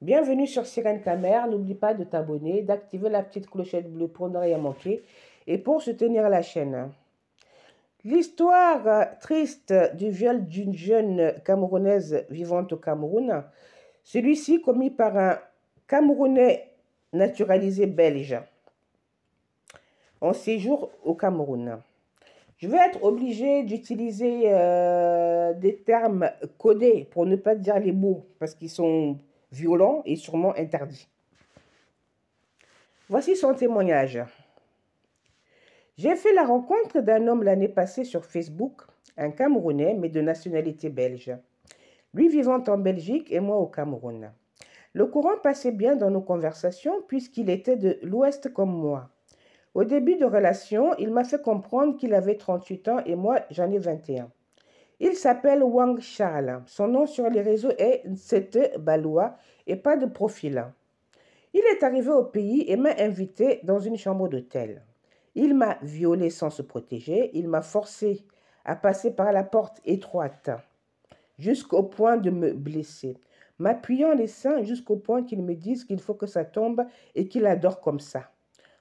Bienvenue sur Sirène Camer. N'oublie pas de t'abonner, d'activer la petite clochette bleue pour ne rien manquer et pour soutenir la chaîne. L'histoire triste du viol d'une jeune Camerounaise vivant au Cameroun, celui-ci commis par un Camerounais naturalisé belge en séjour au Cameroun. Je vais être obligée d'utiliser des termes codés pour ne pas dire les mots parce qu'ils sont violents et sûrement interdits. Voici son témoignage. J'ai fait la rencontre d'un homme l'année passée sur Facebook, un Camerounais mais de nationalité belge. Lui vivant en Belgique et moi au Cameroun. Le courant passait bien dans nos conversations puisqu'il était de l'Ouest comme moi. Au début de relation, il m'a fait comprendre qu'il avait 38 ans et moi j'en ai 21. Il s'appelle Wang Charles. Son nom sur les réseaux est Nsete Baloua et pas de profil. Il est arrivé au pays et m'a invité dans une chambre d'hôtel. Il m'a violée sans se protéger. Il m'a forcé à passer par la porte étroite jusqu'au point de me blesser, m'appuyant les seins jusqu'au point qu'il me dise qu'il faut que ça tombe et qu'il adore comme ça.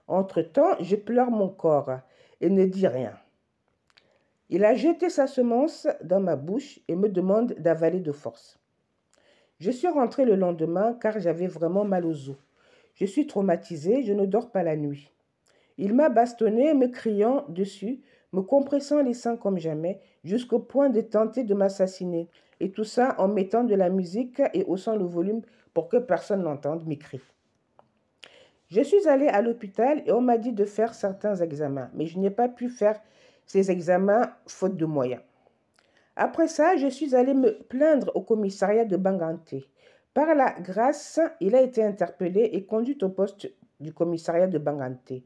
Entre-temps, je pleure mon corps et ne dis rien. Il a jeté sa semence dans ma bouche et me demande d'avaler de force. Je suis rentrée le lendemain car j'avais vraiment mal aux os. Je suis traumatisée, je ne dors pas la nuit. Il m'a bastonné, me criant dessus, me compressant les seins comme jamais, jusqu'au point de tenter de m'assassiner. Et tout ça en mettant de la musique et haussant le volume pour que personne n'entende mes cris. Je suis allée à l'hôpital et on m'a dit de faire certains examens, mais je n'ai pas pu faire ces examens faute de moyens. Après ça, je suis allée me plaindre au commissariat de Banganté. Par la grâce, il a été interpellé et conduit au poste du commissariat de Banganté.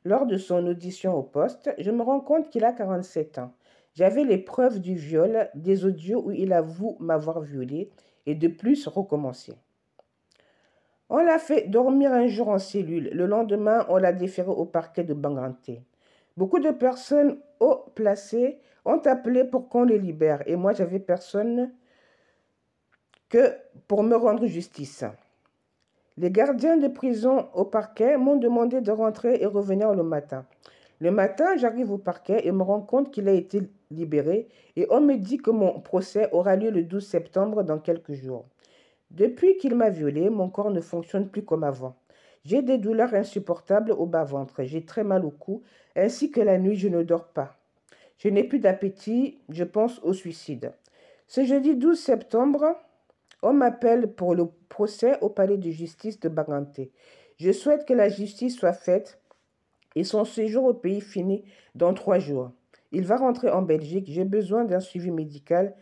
Lors de son audition au poste, je me rends compte qu'il a 47 ans. J'avais les preuves du viol, des audios où il avoue m'avoir violée et de plus recommencer. On l'a fait dormir un jour en cellule. Le lendemain, on l'a déféré au parquet de Banganté. Beaucoup de personnes haut placées ont appelé pour qu'on les libère. Et moi, j'avais personne que pour me rendre justice. Les gardiens de prison au parquet m'ont demandé de rentrer et revenir le matin. Le matin, j'arrive au parquet et me rends compte qu'il a été libéré. Et on me dit que mon procès aura lieu le 12 septembre dans quelques jours. Depuis qu'il m'a violée, mon corps ne fonctionne plus comme avant. J'ai des douleurs insupportables au bas-ventre, j'ai très mal au cou, ainsi que la nuit, je ne dors pas. Je n'ai plus d'appétit, je pense au suicide. Ce jeudi 12 septembre, on m'appelle pour le procès au palais de justice de Banganté. Je souhaite que la justice soit faite et son séjour au pays finit dans 3 jours. Il va rentrer en Belgique, j'ai besoin d'un suivi médical.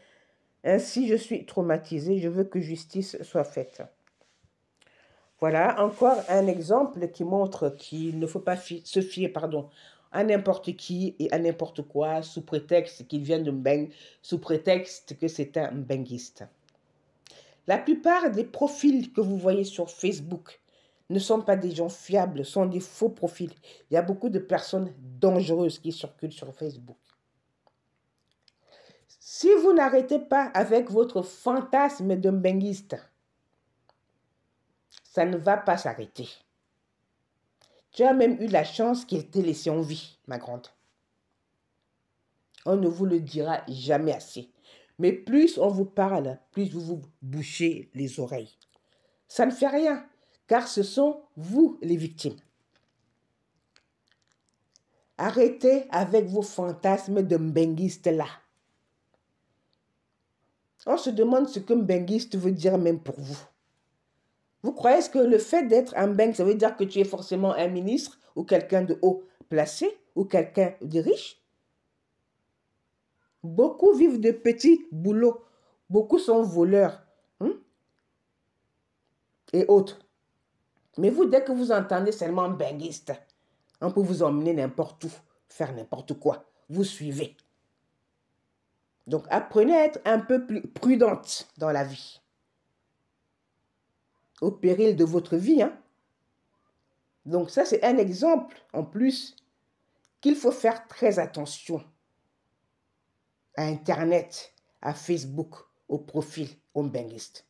Ainsi, je suis traumatisée, je veux que justice soit faite. Voilà, encore un exemple qui montre qu'il ne faut pas se fier à n'importe qui et à n'importe quoi, sous prétexte qu'il vient de Mbeng, sous prétexte que c'est un mbenguiste. La plupart des profils que vous voyez sur Facebook ne sont pas des gens fiables, sont des faux profils. Il y a beaucoup de personnes dangereuses qui circulent sur Facebook. Si vous n'arrêtez pas avec votre fantasme de mbenguiste, ça ne va pas s'arrêter. Tu as même eu la chance qu'il t'ait laissé en vie, ma grande. On ne vous le dira jamais assez. Mais plus on vous parle, plus vous vous bouchez les oreilles. Ça ne fait rien, car ce sont vous les victimes. Arrêtez avec vos fantasmes de mbenguiste là. On se demande ce que mbenguiste veut dire même pour vous. Vous croyez que le fait d'être un mbeng, ça veut dire que tu es forcément un ministre ou quelqu'un de haut placé ou quelqu'un de riche? Beaucoup vivent de petits boulots. Beaucoup sont voleurs et autres. Mais vous, dès que vous entendez seulement benguiste, on peut vous emmener n'importe où, faire n'importe quoi. Vous suivez. Donc, apprenez à être un peu plus prudente dans la vie. Au péril de votre vie. Donc, ça, c'est un exemple, en plus, qu'il faut faire très attention à Internet, à Facebook, au profil, aux benguistes.